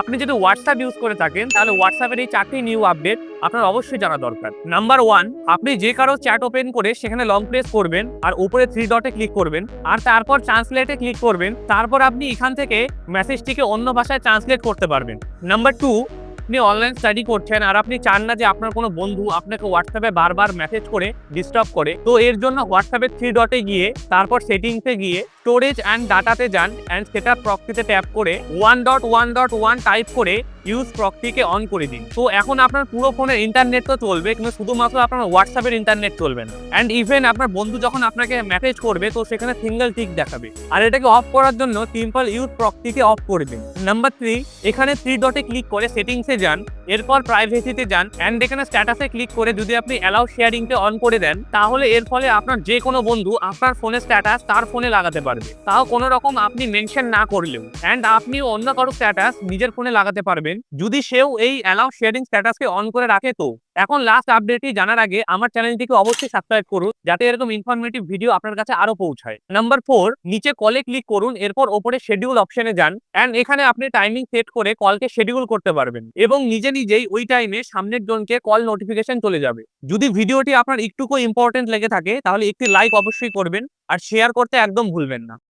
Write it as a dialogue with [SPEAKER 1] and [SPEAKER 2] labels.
[SPEAKER 1] আপনি যদি WhatsApp use করে থাকেন তাহলে হোয়াটসঅ্যাপের এই 4টি নিউ আপডেট আপনার অবশ্যই জানা দরকার। নাম্বার 1, আপনি যে কারো চ্যাট ওপেন করে সেখানে লং প্রেস করবেন আর উপরে 3 ডটে ক্লিক করবেন আর তারপর ট্রান্সলেটে ক্লিক করবেন। তারপর আপনি এখান থেকে মেসেজটিকে অন্য ভাষায় ট্রান্সলেট করতে পারবেন। নাম্বার 2, আপনি অনলাইন স্টাডি করছেন আর আপনি চান না যে আপনার কোনো বন্ধু আপনাকে হোয়াটসঅ্যাপে বারবার মেসেজ করে ডিস্টার্ব করে, তো এর জন্য হোয়াটসঅ্যাপের 3 ডটে গিয়ে তারপর সেটিংসে গিয়ে স্টোরেজ অ্যান্ড ডাটাতে যান অ্যান্ড সেটআপ প্রক্সিতে ট্যাপ করে 1.1.1 টাইপ করে ইউজ প্রক্সিকে অন করে দিন। তো এখন আপনার পুরো ফোনের ইন্টারনেট তো চলবে, কিন্তু শুধুমাত্র আপনার হোয়াটসঅ্যাপের ইন্টারনেট চলবে না। অ্যান্ড ইভেন আপনার বন্ধু যখন আপনাকে মেসেজ করবে তো সেখানে সিঙ্গেল টিক দেখাবে। আর এটাকে অফ করার জন্য সিম্পল ইউজ প্রক্সিকে অফ করে দিন। নাম্বার 3, এখানে 3 ডটে ক্লিক করে সেটিংসে যান, এরপর প্রাইভেসিতে যান অ্যান্ড এখানে স্ট্যাটাসে ক্লিক করে যদি আপনি অ্যালাউ শেয়ারিংকে অন করে দেন তাহলে এর ফলে আপনার যে কোনো বন্ধু আপনার ফোনের স্ট্যাটাস তার ফোনে লাগাতে পারবে, তাও কোনো রকম আপনি মেনশন না করলেও। অ্যান্ড আপনিও অন্য কারো স্ট্যাটাস নিজের ফোনে লাগাতে পারবেন যদি সেও এই অ্যালাউ শেয়ারিং স্ট্যাটাসকে অন করে রাখে। তো এখন লাস্ট আপডেটটি জানার আগে আমার চ্যানেলটিকে অবশ্যই সাবস্ক্রাইব করুন যাতে এরকম ইনফরমেটিভ ভিডিও আপনার কাছে আরো পৌঁছায়। নাম্বার 4, নিচে কলে ক্লিক করুন, এরপর ওপরে শিডিউল অপশনে যান এন্ড এখানে আপনি টাইমিং সেট করে কলকে শিডিউল করতে পারবেন এবং নিজে নিজেই ওই টাইমে সামনের জনকে কল নোটিফিকেশন চলে যাবে। যদি ভিডিওটি আপনার একটুকু ইম্পর্টেন্ট লেগে থাকে তাহলে একটি লাইক অবশ্যই করবেন আর শেয়ার করতে একদম ভুলবেন না।